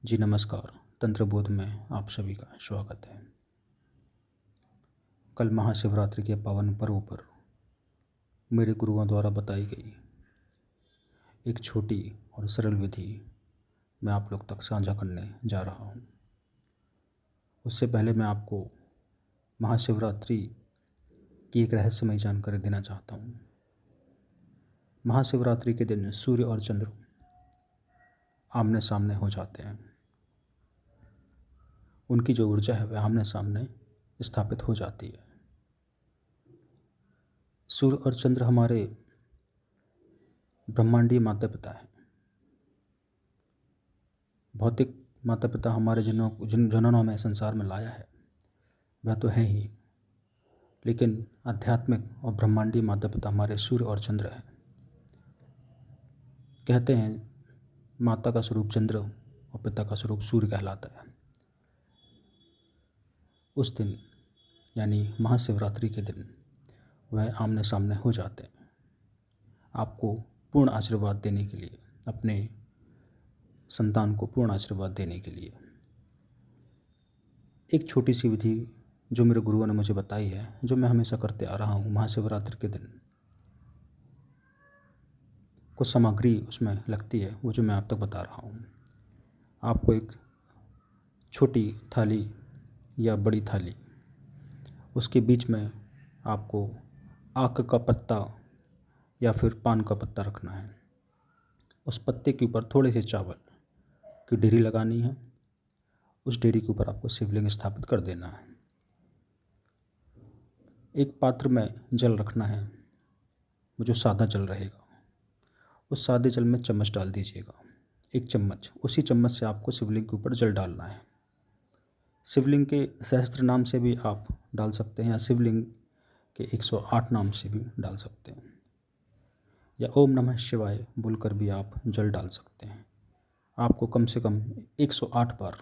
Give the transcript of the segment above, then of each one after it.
जी नमस्कार। तंत्रबोध में आप सभी का स्वागत है। कल महाशिवरात्रि के पावन पर्व पर मेरे गुरुओं द्वारा बताई गई एक छोटी और सरल विधि मैं आप लोग तक साझा करने जा रहा हूँ। उससे पहले मैं आपको महाशिवरात्रि की एक रहस्यमयी जानकारी देना चाहता हूँ। महाशिवरात्रि के दिन सूर्य और चंद्र आमने सामने हो जाते हैं। उनकी जो ऊर्जा है वह आमने सामने स्थापित हो जाती है। सूर्य और चंद्र हमारे ब्रह्मांडीय माता पिता हैं। भौतिक माता पिता हमारे जिन्होंने हमें संसार में लाया है वह तो है ही, लेकिन आध्यात्मिक और ब्रह्मांडीय माता पिता हमारे सूर्य और चंद्र हैं। कहते हैं माता का स्वरूप चंद्र और पिता का स्वरूप सूर्य कहलाता है। उस दिन यानी महाशिवरात्रि के दिन वह आमने सामने हो जाते हैं आपको पूर्ण आशीर्वाद देने के लिए, अपने संतान को पूर्ण आशीर्वाद देने के लिए। एक छोटी सी विधि जो मेरे गुरुओं ने मुझे बताई है, जो मैं हमेशा करते आ रहा हूँ। महाशिवरात्रि के दिन कुछ सामग्री उसमें लगती है, वो जो मैं आप तक बता रहा हूँ। आपको एक छोटी थाली या बड़ी थाली, उसके बीच में आपको आक का पत्ता या फिर पान का पत्ता रखना है। उस पत्ते के ऊपर थोड़े से चावल की ढेरी लगानी है। उस ढेरी के ऊपर आपको शिवलिंग स्थापित कर देना है। एक पात्र में जल रखना है, वो जो सादा जल रहेगा। उस सादे जल में चम्मच डाल दीजिएगा, एक चम्मच। उसी चम्मच से आपको शिवलिंग के ऊपर जल डालना है। शिवलिंग के सहस्त्र नाम से भी आप डाल सकते हैं या शिवलिंग के 108 नाम से भी डाल सकते हैं, या ओम नमः शिवाय बोलकर भी आप जल डाल सकते हैं। आपको कम से कम 108 बार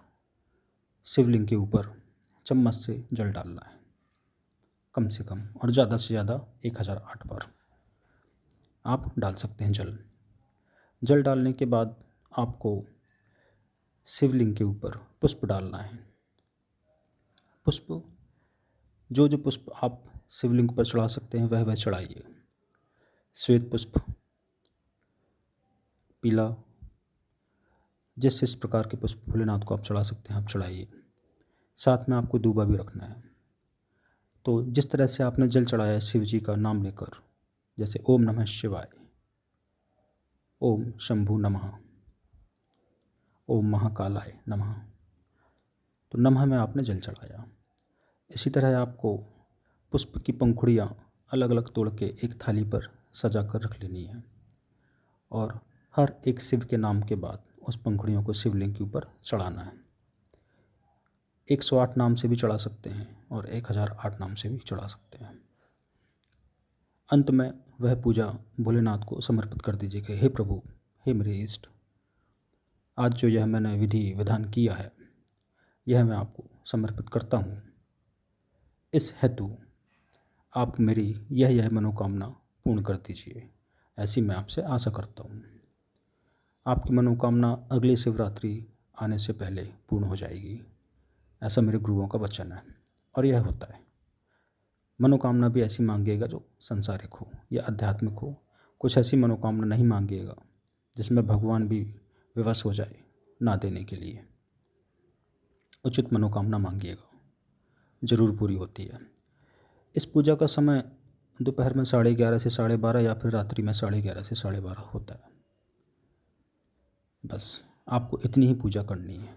शिवलिंग के ऊपर चम्मच से जल डालना है, कम से कम, और ज़्यादा से ज़्यादा 1008 बार आप डाल सकते हैं जल। जल डालने के बाद आपको शिवलिंग के ऊपर पुष्प डालना है। पुष्प जो पुष्प आप शिवलिंग पर चढ़ा सकते हैं वह चढ़ाइए। श्वेत पुष्प, पीला, जिस प्रकार के पुष्प भोलेनाथ को आप चढ़ा सकते हैं आप चढ़ाइए। साथ में आपको दूबा भी रखना है। तो जिस तरह से आपने जल चढ़ाया है शिव जी का नाम लेकर, जैसे ओम नमः शिवाय, ओम शंभु नमः, ओम महाकालाय नमः, तो नमः में आपने जल चढ़ाया। इसी तरह आपको पुष्प की पंखुड़ियाँ अलग अलग तोड़ के एक थाली पर सजा कर रख लेनी है, और हर एक शिव के नाम के बाद उस पंखुड़ियों को शिवलिंग के ऊपर चढ़ाना है। 108 नाम से भी चढ़ा सकते हैं और 1008 नाम से भी चढ़ा सकते हैं। अंत में वह पूजा भोलेनाथ को समर्पित कर दीजिए कि हे प्रभु, हे मेरे इष्ट, आज जो यह मैंने विधि विधान किया है यह मैं आपको समर्पित करता हूँ। इस हेतु आप मेरी यह मनोकामना पूर्ण कर दीजिए, ऐसी मैं आपसे आशा करता हूँ। आपकी मनोकामना अगली शिवरात्रि आने से पहले पूर्ण हो जाएगी, ऐसा मेरे गुरुओं का वचन है, और यह होता है। मनोकामना भी ऐसी मांगिएगा जो संसारिक हो या आध्यात्मिक हो। कुछ ऐसी मनोकामना नहीं मांगिएगा जिसमें भगवान भी विवश हो जाए ना देने के लिए। उचित मनोकामना मांगिएगा, जरूर पूरी होती है। इस पूजा का समय दोपहर में 11:30 से 12:30 या फिर रात्रि में 11:30 से 12:30 होता है। बस आपको इतनी ही पूजा करनी है।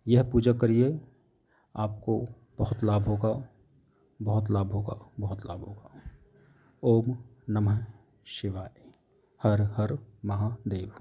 यह पूजा करिए, आपको बहुत लाभ होगा, बहुत लाभ होगा, बहुत लाभ होगा। ओम नमः शिवाय। हर हर महादेव।